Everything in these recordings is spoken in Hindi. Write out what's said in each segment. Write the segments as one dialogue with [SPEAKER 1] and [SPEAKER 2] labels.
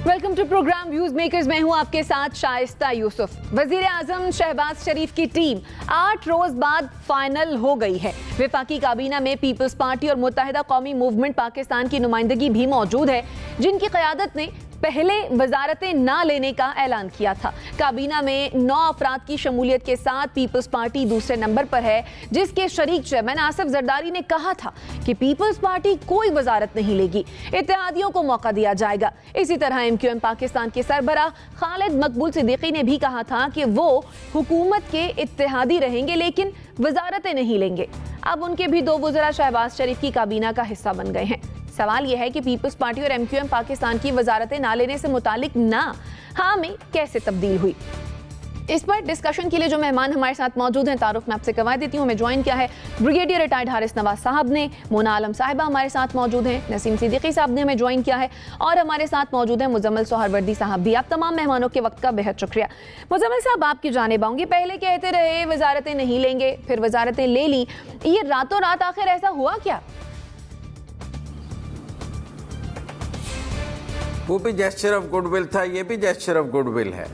[SPEAKER 1] Welcome to programme views makers. मैं हूं आपके साथ शाइस्ता यूसुफ। वजीर आजम शहबाज शरीफ की टीम 8 रोज बाद फाइनल हो गई है। वफाकी काबीना में पीपल्स पार्टी और मुत्तहिदा कौमी मूवमेंट पाकिस्तान की नुमाइंदगी भी मौजूद है, जिनकी क़यादत ने पहले वजारतें ना लेने का ऐलान किया था। काबीना में 9 अफराद की शमूलियत के साथ पीपल्स पार्टी दूसरे नंबर पर है, जिसके शरीक चेयरमैन आसिफ जरदारी ने कहा था कि पीपल्स पार्टी कोई वजारत नहीं लेगी, इत्तेहादियों को मौका दिया जाएगा। इसी तरह MQM पाकिस्तान के सरबराह खालिद मकबूल सिद्दीकी ने भी कहा था कि वो हुकूमत के इत्तेहादी रहेंगे लेकिन वजारतें नहीं लेंगे। अब उनके भी 2 वज़रा शहबाज शरीफ की काबीना का हिस्सा बन गए हैं। सवाल यह है कि पीपल्स पार्टी और MQM पाकिस्तान की वजारतें ना लेने से मुतालिक ना हाँ में कैसे तब्दील हुई। इस पर डिस्कशन के लिए जो मेहमान हमारे साथ मौजूद हैं, तारुफ मैं आपसे करवा देती हूँ। हमें ज्वाइन किया है ब्रिगेडियर रिटायर्ड हारिस नवाज साहब ने, मोना आलम साहिबा हमारे साथ मौजूद हैं, नसीम सिद्दीकी साहब ने हमें ज्वाइन किया है और हमारे साथ मौजूद हैं मुजम्मिल सोहरवर्दी साहब भी। आप तमाम मेहमानों के वक्त का बेहद शुक्रिया। मुजम्मिल साहब, आपकी जानिब आऊँगी। पहले कहते रहे वजारतें नहीं लेंगे, फिर वजारतें ले ली, ये रातों रात आखिर ऐसा हुआ क्या?
[SPEAKER 2] वो भी जेस्चर ऑफ गुडविल था, ये भी जेस्चर ऑफ गुडविल है।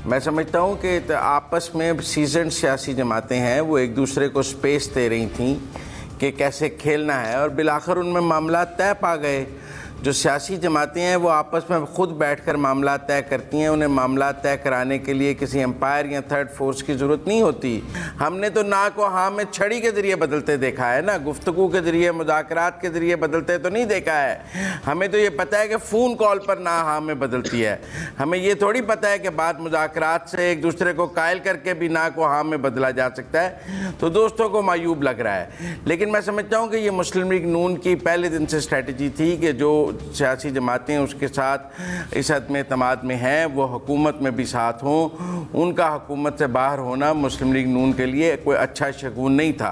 [SPEAKER 2] मैं समझता हूँ कि आपस में सीजन सियासी जमातें हैं, वो एक दूसरे को स्पेस दे रही थी कि कैसे खेलना है और बिलाखिर उनमें मामला तय पा गए। जो सियासी जमातें हैं वो आपस में खुद बैठकर मामला तय करती हैं। उन्हें मामला तय कराने के लिए किसी एम्पायर या थर्ड फोर्स की ज़रूरत नहीं होती। हमने तो ना को हाँ में छड़ी के ज़रिए बदलते देखा है ना, गुफ्तगू के ज़रिए, मुज़ाकरात के ज़रिए बदलते तो नहीं देखा है। हमें तो ये पता है कि फ़ोन कॉल पर ना हाँ में बदलती है। हमें ये थोड़ी पता है कि बाद मुज़ाकरात से एक दूसरे को कायल करके भी ना को हाँ में बदला जा सकता है। तो दोस्तों को मायूब लग रहा है, लेकिन मैं समझता हूँ कि ये मुस्लिम लीग नून की पहले दिन से स्ट्रेटजी थी कि जो सियासी जमातें उसके साथ इस हद में एतमाद में हैं, वो हुकूमत में भी साथ हों। उनका हुकूमत से बाहर होना मुस्लिम लीग नून के लिए कोई अच्छा शगुन नहीं था।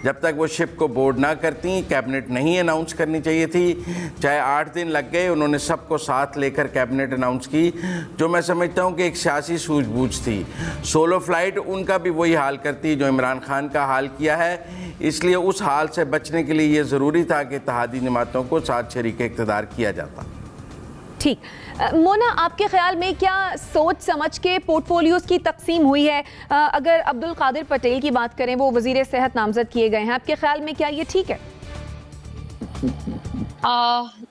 [SPEAKER 2] जब तक वो शिप को बोर्ड ना करती, कैबिनेट नहीं अनाउंस करनी चाहिए थी। चाहे 8 दिन लग गए, उन्होंने सबको साथ लेकर कैबिनेट अनाउंस की, जो मैं समझता हूँ कि एक सियासी सूझबूझ थी। सोलो फ्लाइट उनका भी वही हाल करती जो इमरान खान का हाल किया है। इसलिए उस हाल से बचने के लिए ये ज़रूरी था कि इत्तेहादी जमातों को साथ शरीक इक़्तिदार किया जाता। ठीक।
[SPEAKER 1] मोना, आपके ख्याल में क्या सोच समझ के पोर्टफोलियोज की तकसीम हुई है? अगर अब्दुल कादिर पटेल की बात करें, वो वज़ीर सेहत नामजद किए गए हैं, आपके ख्याल में क्या ये ठीक है?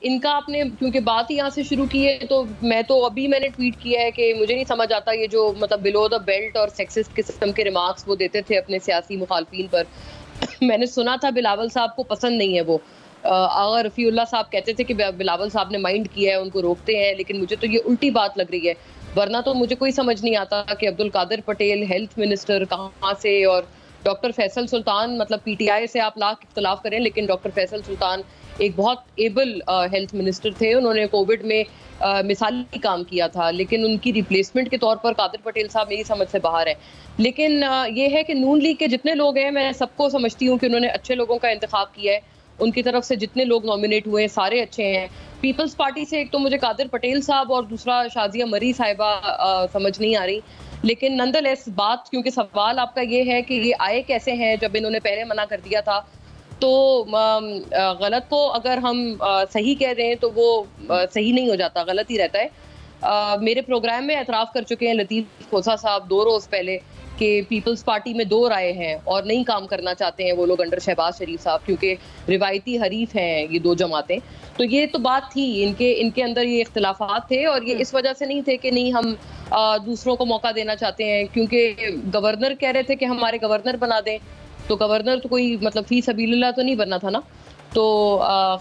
[SPEAKER 3] इनका आपने क्योंकि बात ही यहाँ से शुरू की है, तो मैंने ट्वीट किया है कि मुझे नहीं समझ आता ये जो मतलब बिलो द बेल्ट और सेक्सिस्ट किस्म के रिमार्क्स वो देते थे अपने सियासी मुखालफिन पर। मैंने सुना था बिलावल साहब को पसंद नहीं है वो। अगर रफ़ीउल्लाह साहब कहते थे कि बिलावल साहब ने माइंड किया है, उनको रोकते हैं, लेकिन मुझे तो ये उल्टी बात लग रही है। वरना तो मुझे कोई समझ नहीं आता कि अब्दुल कादिर पटेल हेल्थ मिनिस्टर कहाँ से, और डॉक्टर फैसल सुल्तान, मतलब PTI से आप लाख इख्तलाफ करें, लेकिन डॉक्टर फैसल सुल्तान एक बहुत एबल हेल्थ मिनिस्टर थे। उन्होंने कोविड में मिसाली काम किया था, लेकिन उनकी रिप्लेसमेंट के तौर पर कादिर पटेल साहब मेरी समझ से बाहर है। लेकिन ये है कि नून लीग के जितने लोग हैं, मैं सबको समझती हूँ कि उन्होंने अच्छे लोगों का इंतखाब किया है। उनकी तरफ से जितने लोग नॉमिनेट हुए हैं सारे अच्छे हैं। पीपल्स पार्टी से एक तो मुझे कादिर पटेल साहब और दूसरा शाजिया मरी साहिबा समझ नहीं आ रही। लेकिन नंदलेस बात, क्योंकि सवाल आपका ये है कि ये आए कैसे हैं जब इन्होंने पहले मना कर दिया था, तो गलत को अगर हम सही कह रहे हैं तो वो सही नहीं हो जाता, गलत ही रहता है। मेरे प्रोग्राम में एतराफ़ कर चुके हैं लतीफ़ खोसा साहब 2 रोज़ पहले कि पीपल्स पार्टी में 2 राय हैं और नहीं काम करना चाहते हैं वो लोग अंडर शहबाज शरीफ साहब, क्योंकि रिवायती हरीफ हैं ये 2 जमातें। तो ये तो बात थी, इनके अंदर ये इख्तिलाफात थे, और ये इस वजह से नहीं थे कि नहीं हम दूसरों को मौका देना चाहते हैं, क्योंकि गवर्नर कह रहे थे कि हमारे गवर्नर बना दें। तो गवर्नर तो कोई मतलब फी सबीलिल्लाह तो नहीं बनना था ना। तो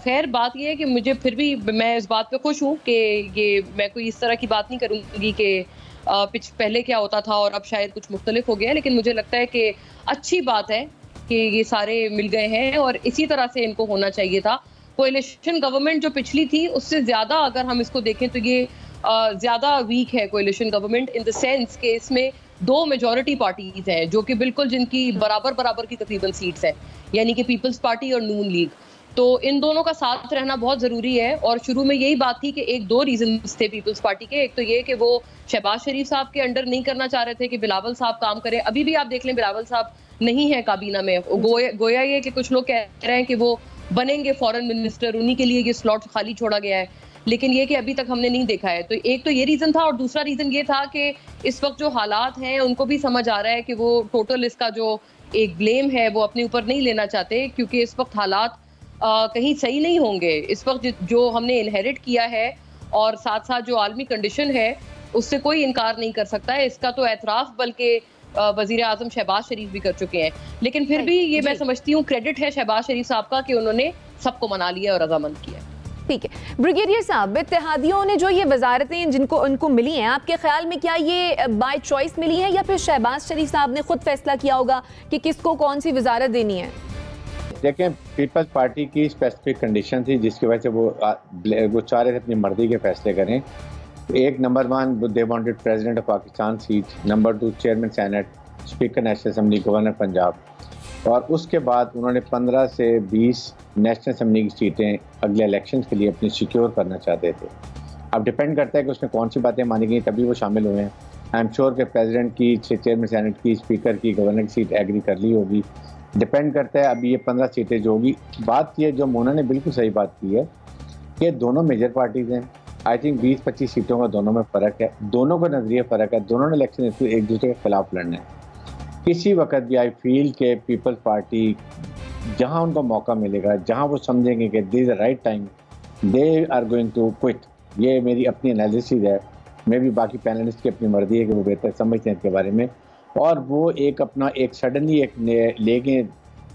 [SPEAKER 3] खैर बात यह है कि मुझे फिर भी, मैं इस बात पे खुश हूँ कि ये मैं कोई इस तरह की बात नहीं करूँगी कि पहले क्या होता था और अब शायद कुछ मुख्तलिफ हो गया। लेकिन मुझे लगता है कि अच्छी बात है कि ये सारे मिल गए हैं और इसी तरह से इनको होना चाहिए था। कोएलिशन गवर्नमेंट जो पिछली थी उससे ज़्यादा अगर हम इसको देखें तो ये ज़्यादा वीक है coalition government, in the sense कि इसमें 2 मेजॉरिटी पार्टीज हैं जो कि बिल्कुल जिनकी बराबर की तकरीबन सीट्स हैं, यानी कि पीपल्स पार्टी और नून लीग। तो इन दोनों का साथ रहना बहुत ज़रूरी है। और शुरू में यही बात थी कि 1-2 रीजंस थे पीपल्स पार्टी के। एक तो ये कि वो शहबाज शरीफ साहब के अंडर नहीं करना चाह रहे थे कि बिलावल साहब काम करें। अभी भी आप देख लें बिलावल साहब नहीं है काबीना में। गोया ये कि कुछ लोग कह रहे हैं कि वो बनेंगे फॉरेन मिनिस्टर, उन्हीं के लिए ये स्लॉट खाली छोड़ा गया है। लेकिन ये कि अभी तक हमने नहीं देखा है। तो एक तो ये रीज़न था और दूसरा रीज़न ये था कि इस वक्त जो हालात हैं उनको भी समझ आ रहा है कि वो टोटल इसका जो एक ब्लेम है वो अपने ऊपर नहीं लेना चाहते, क्योंकि इस वक्त हालात कहीं सही नहीं होंगे। इस वक्त जो हमने इनहेरिट किया है और साथ साथ जो आलमी कंडीशन है उससे कोई इनकार नहीं कर सकता है। इसका तो एतराफ़ बल्कि वज़ीर आज़म शहबाज शरीफ भी कर चुके हैं। लेकिन फिर भी ये मैं समझती हूँ क्रेडिट है शहबाज शरीफ साहब का कि उन्होंने सबको मना लिया और रजामंद किया।
[SPEAKER 1] ठीक है ब्रिगेडियर साहब, इत्तेहादियों ने जो ये वजारतें जिनको उनको मिली हैं, आपके ख्याल में क्या ये बाय चॉइस मिली है या फिर शहबाज शरीफ साहब ने खुद फैसला किया होगा कि किसको कौन सी वजारत देनी है?
[SPEAKER 4] देखें, पीपल्स पार्टी की स्पेसिफिक कंडीशन थी जिसकी वजह से वो चाह रहे थे अपनी मर्जी के फैसले करें। एक number 1 they wanted president of Pakistan seat, number 2 chairman senate, speaker national assembly, governor Punjab, और उसके बाद उन्होंने 15 से 20 नेशनल असम्बली की सीटें अगले इलेक्शन के लिए अपनी सिक्योर करना चाहते थे। अब डिपेंड करता है कि उसमें कौन सी बातें मानी गई तभी वो शामिल हुए हैं। आई एम श्योर कि प्रेसिडेंट की, चेयरमैन सेनेट की, स्पीकर की, गवर्नर की सीट एग्री कर ली होगी। डिपेंड करता है अभी ये 15 सीटें जो होगी। बात की है जो मोना ने बिल्कुल सही बात की है कि दोनों मेजर पार्टीज़ हैं। आई थिंक 20-25 सीटों का दोनों में फ़र्क है, दोनों का नज़रिया फ़र्क है, दोनों ने इलेक्शन एक दूसरे के खिलाफ लड़ना है। किसी वक्त भी आई फील के पीपल्स पार्टी जहां उनको मौका मिलेगा, जहां वो समझेंगे कि this is the right time, they are going to quit. ये मेरी अपनी एनालिसिस है, मे भी बाकी पैनलिस्ट की अपनी मर्जी है कि वो बेहतर समझते हैं इसके बारे में, और वो एक अपना एक सडनली एक लेके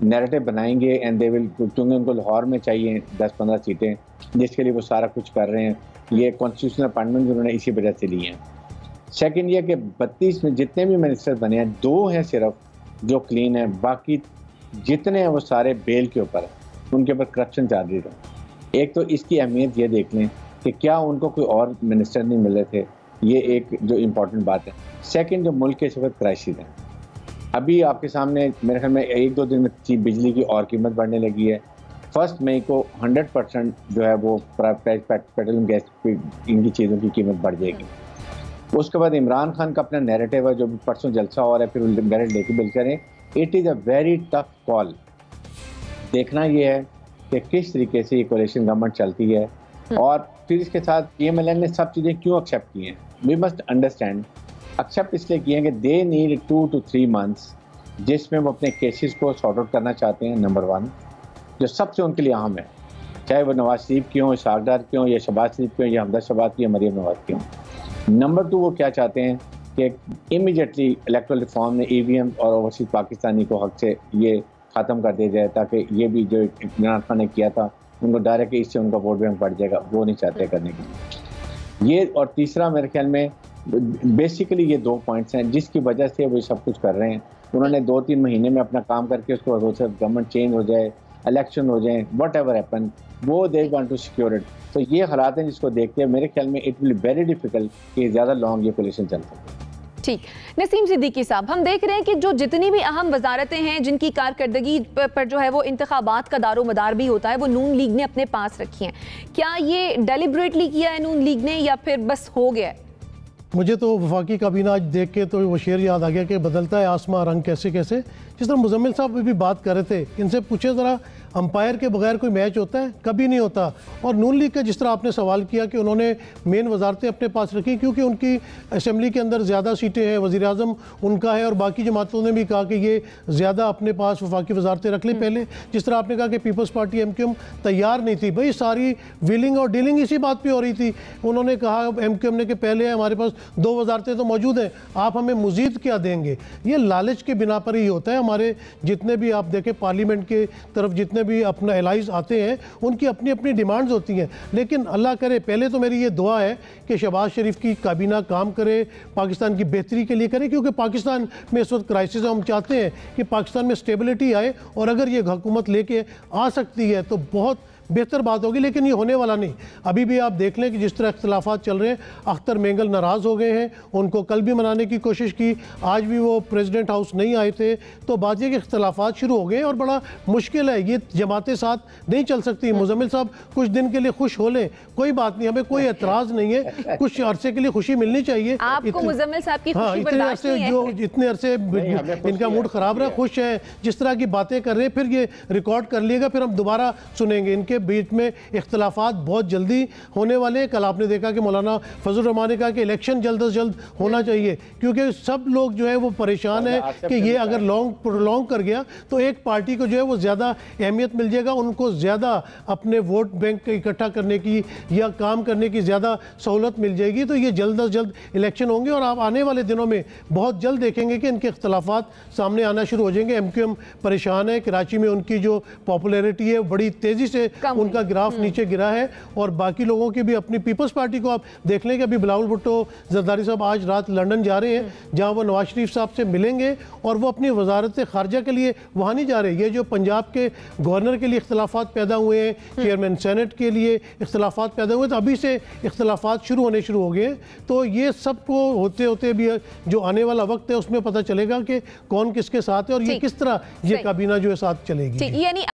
[SPEAKER 4] नैरेटिव बनाएंगे एंड दे विल, क्योंकि उनको लाहौर में चाहिए 10-15 सीटें जिसके लिए वो सारा कुछ कर रहे हैं। ये कॉन्स्टिट्यूशनल अपॉइंटमेंट उन्होंने इसी वजह से लिए हैं। सेकंड ये कि 32 में जितने भी मिनिस्टर बने हैं 2 हैं सिर्फ जो क्लीन है, बाकी जितने हैं वो सारे बेल के ऊपर, उनके ऊपर करप्शन चार्जेज हैं। एक तो इसकी अहमियत ये देख लें कि क्या उनको कोई और मिनिस्टर नहीं मिल रहे थे, ये एक जो इम्पोर्टेंट बात है। सेकंड, जो मुल्क के इस वक्त क्राइसिस है, अभी आपके सामने मेरे ख्याल में 1-2 दिन में बिजली की और कीमत बढ़ने लगी है। 1 मई को 100% जो है वो पेट्रोलियम गैस इनकी चीज़ों की कीमत बढ़ जाएगी। उसके बाद इमरान खान का अपना नैरेटिव है जो परसों जलसा हो रहा है, फिर मेरिट लेके बिल करें। It is a very tough call. देखना ये है कि किस तरीके से ये कोalition गवर्नमेंट चलती है, और फिर इसके साथ PMLN ने सब चीज़ें क्यों एक्सेप्ट की हैं। वी मस्ट अंडरस्टैंड, एक्सेप्ट इसलिए किए हैं कि दे नीड 2 to 3 months जिसमें वो अपने केसेस को सॉर्ट आउट करना चाहते हैं। नंबर 1 जो सबसे उनके लिए अहम है, चाहे वो नवाज शरीफ की हों, इशहाक डार की हों, या शहबाज शरीफ की हों, या हमदा शहबाज की, या मरीम नवाज की हों। नंबर 2 वो क्या चाहते हैं कि इमीडिएटली इलेक्टोरल रिफॉर्म में EVM और ओवरसीज पाकिस्तानी को हक से ये ख़त्म कर दिया जाए, ताकि ये भी जो इमरान खान ने किया था उनको डर है कि इससे उनका वोट बैंक बढ़ जाएगा, वो नहीं चाहते करने के लिए ये। और तीसरा मेरे ख्याल में बेसिकली ये 2 पॉइंट्स हैं जिसकी वजह से वो सब कुछ कर रहे हैं। उन्होंने 2-3 महीने में अपना काम करके उसको गवर्नमेंट चेंज हो जाए, इलेक्शन हो जाए, वट एवर हैपन, वो they want to secure it. तो ये हालात हैं जिसको देखते हैं मेरे ख्याल में इट विल वेरी डिफिकल्ट कि ज़्यादा लॉन्ग ये कोalition चल सके।
[SPEAKER 1] ठीक, नसीम सिद्दीकी साहब, हम देख रहे हैं कि जो जितनी भी अहम वजारतें हैं जिनकी कारकर्दगी पर जो है वो इंतखाबात का दारोमदार भी होता है, वो नून लीग ने अपने पास रखी हैं। क्या ये डेलिबरेटली किया है नून लीग ने या फिर बस हो गया है?
[SPEAKER 5] मुझे तो वफाकी काबीना आज देख के तो वो शेर याद आ गया कि बदलता है आसमां रंग कैसे कैसे। जिस तरह मुजम्मिल साहब भी बात कर रहे थे, इनसे पूछे ज़रा, अंपायर के बगैर कोई मैच होता है? कभी नहीं होता। और नून लीग का जिस तरह आपने सवाल किया कि उन्होंने मेन वजारतें अपने पास रखी क्योंकि उनकी असम्बली के अंदर ज़्यादा सीटें हैं, वज़ीर आज़म उनका है, और बाकी जमातों ने भी कहा कि ये ज़्यादा अपने पास वफाकी वजारतें रख लें पहले। जिस तरह आपने कहा कि पीपल्स पार्टी MQM तैयार नहीं थी, भाई सारी व्हीलिंग और डीलिंग इसी बात पर हो रही थी। उन्होंने कहा MQM ने कि पहले हमारे पास 2 वजारतें तो मौजूद हैं, आप हमें मज़ीद क्या देंगे। ये लालच के बिना पर ही होता है। हमारे जितने भी आप देखें पार्लियामेंट के तरफ जितने भी अपना एलाइज आते हैं, उनकी अपनी अपनी डिमांड्स होती हैं। लेकिन अल्लाह करे, पहले तो मेरी ये दुआ है कि शहबाज शरीफ की काबीना काम करे, पाकिस्तान की बेहतरी के लिए करे, क्योंकि पाकिस्तान में इस वक्त क्राइसिस है। हम चाहते हैं कि पाकिस्तान में स्टेबिलिटी आए, और अगर ये हुकूमत लेके आ सकती है तो बहुत बेहतर बात होगी, लेकिन ये होने वाला नहीं। अभी भी आप देख लें कि जिस तरह इख्तलाफात चल रहे हैं, अख्तर मेंगल नाराज़ हो गए हैं, उनको कल भी मनाने की कोशिश की, आज भी वो प्रेसिडेंट हाउस नहीं आए थे, तो बाजी के इख्तलाफात शुरू हो गए और बड़ा मुश्किल है। ये जमातें साथ नहीं चल सकती। मुजम्मिल साहब कुछ दिन के लिए खुश हो लें, कोई बात नहीं, हमें कोई एतराज़ नहीं है, कुछ अरसे के लिए खुशी मिलनी चाहिए
[SPEAKER 1] आपको। मुजम्मिल साहब की
[SPEAKER 5] हाँ, इतने अरसे जो इतने अरसे इनका मूड ख़राब रहा, खुश है, जिस तरह की बातें कर रहे हैं, फिर ये रिकॉर्ड कर लिएगा, फिर हम दोबारा सुनेंगे। इनके इनके बीच में इख्तलाफात बहुत जल्दी होने वाले हैं। कल आपने देखा कि मौलाना फजल रहमान ने कहा कि इलेक्शन जल्द से जल्द होना चाहिए, क्योंकि सब लोग जो है वो परेशान है कि ये अगर प्रोलॉन्ग कर गया तो एक पार्टी को जो है वो ज़्यादा अहमियत मिल जाएगा, उनको ज़्यादा अपने वोट बैंक इकट्ठा करने की या काम करने की ज़्यादा सहूलत मिल जाएगी। तो ये जल्द से जल्द इलेक्शन होंगे और आप आने वाले दिनों में बहुत जल्द देखेंगे कि इनके इख्तलाफात सामने आना शुरू हो जाएंगे। MQM परेशान है, कराची में उनकी जो पॉपुलैरिटी है बड़ी तेज़ी से उनका ग्राफ नीचे गिरा है, और बाकी लोगों की भी अपनी पीपल्स पार्टी को आप देख लें कि अभी बिलावल भुट्टो जरदारी साहब आज रात लंदन जा रहे हैं, जहाँ वो नवाज शरीफ साहब से मिलेंगे और वो अपनी वजारत खारजा के लिए वहाँ नहीं जा रहे। ये जो पंजाब के गवर्नर के लिए इख्तलाफात पैदा हुए हैं, चेयरमैन सेनेट के लिए इख्तलाफात पैदा हुए, तो अभी से इख्तलाफात शुरू हो गए। तो ये सबको होते होते भी जो आने वाला वक्त है उसमें पता चलेगा कि कौन किसके साथ है और ये किस तरह ये काबीना जो है साथ चलेगी।
[SPEAKER 1] यानी